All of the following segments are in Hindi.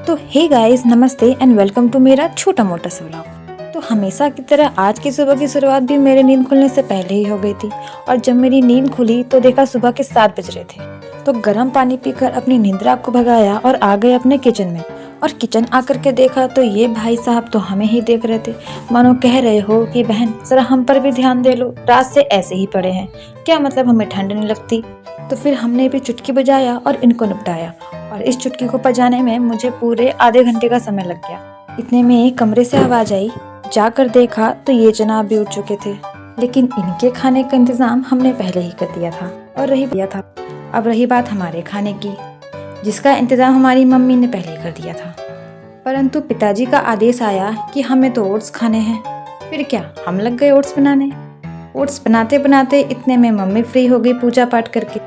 तो हे गाइस, नमस्ते एंड वेलकम टू मेरा छोटा मोटा सा व्लॉग। तो हमेशा की तरह आज की सुबह की शुरुआत भी मेरे नींद खुलने से पहले ही हो गई थी। और जब मेरी नींद खुली तो देखा सुबह के 7 बज रहे थे। तो गर्म पानी पीकर अपनी नींदरा को भगाया और आ गए अपने किचन में। और किचन आकर के देखा तो ये भाई साहब तो हमें ही देख रहे थे, मानो कह रहे हो कि बहन जरा हम पर भी ध्यान दे लो, रात से ऐसे ही पड़े हैं, क्या मतलब हमें ठंड नहीं लगती। तो फिर हमने भी चुटकी बजाया और इनको निपटाया। और इस चुटकी को बजाने में मुझे पूरे आधे घंटे का समय लग गया। इतने में कमरे से आवाज आई, जाकर देखा तो ये जनाब भी उठ चुके थे। लेकिन इनके खाने का इंतजाम हमने पहले ही कर दिया था। अब रही बात हमारे खाने की, जिसका इंतजाम हमारी मम्मी ने पहले ही कर दिया था। परंतु पिताजी का आदेश आया कि हमें तो ओट्स खाने हैं। फिर क्या, हम लग गए ओट्स बनाने। ओट्स बनाते बनाते इतने में मम्मी फ्री हो गई पूजा पाठ करके।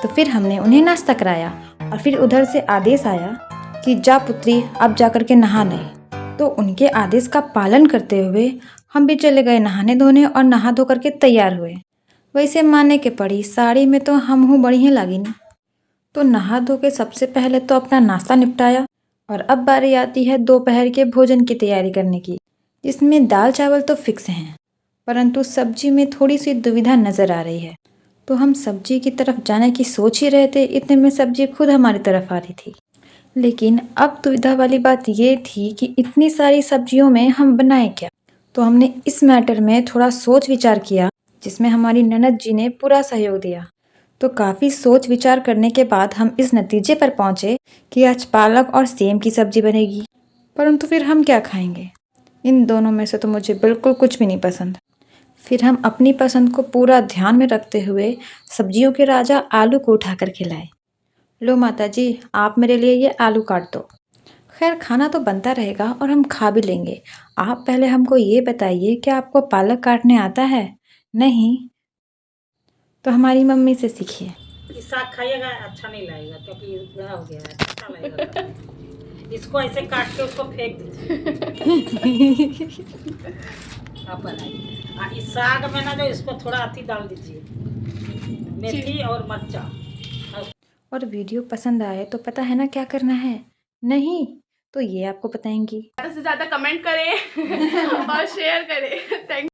तो फिर हमने उन्हें नाश्ता कराया और फिर उधर से आदेश आया कि जा पुत्री, अब जाकर के नहा ले। तो उनके आदेश का पालन करते हुए हम भी चले गए नहाने धोने और नहा धो करके तैयार हुए। वैसे माने के पड़ी, साड़ी में तो हम हूँ बड़ी ही लागी नहीं। तो नहा धो के सबसे पहले तो अपना नाश्ता निपटाया। और अब बारी आती है दोपहर के भोजन की तैयारी करने की, जिसमें दाल चावल तो फिक्स हैं, परंतु सब्जी में थोड़ी सी दुविधा नजर आ रही है। तो हम सब्जी की तरफ जाने की सोच ही रहे थे, इतने में सब्जी खुद हमारी तरफ आ रही थी। लेकिन अब दुविधा वाली बात ये थी कि इतनी सारी सब्जियों में हम बनाएं क्या। तो हमने इस मैटर में थोड़ा सोच विचार किया, जिसमें हमारी ननद जी ने पूरा सहयोग दिया। तो काफ़ी सोच विचार करने के बाद हम इस नतीजे पर पहुंचे कि आज पालक और सेम की सब्जी बनेगी। परंतु फिर हम क्या खाएंगे, इन दोनों में से तो मुझे बिल्कुल कुछ भी नहीं पसंद। फिर हम अपनी पसंद को पूरा ध्यान में रखते हुए सब्जियों के राजा आलू को उठा कर खिलाए। लो माता जी, आप मेरे लिए ये आलू काट दो। खैर, खाना तो बनता रहेगा और हम खा भी लेंगे। आप पहले हमको ये बताइए कि आपको पालक काटने आता है? नहीं तो हमारी मम्मी से सीखिए। ये साग खाइएगा, अच्छा नहीं लगेगा क्योंकि ये बड़ा हो गया है, अच्छा लगेगा। इसको ऐसे काट के उसको फेंक दीजिए। आप बनाइए। इस साग में ना जो इसको थोड़ा अति डाल दीजिए, मेथी और मरचा। और वीडियो पसंद आए तो पता है ना क्या करना है? नहीं तो ये आपको बताएंगी। ज़्यादा से ज़्यादा कमेंट करें और शेयर करें। थैंक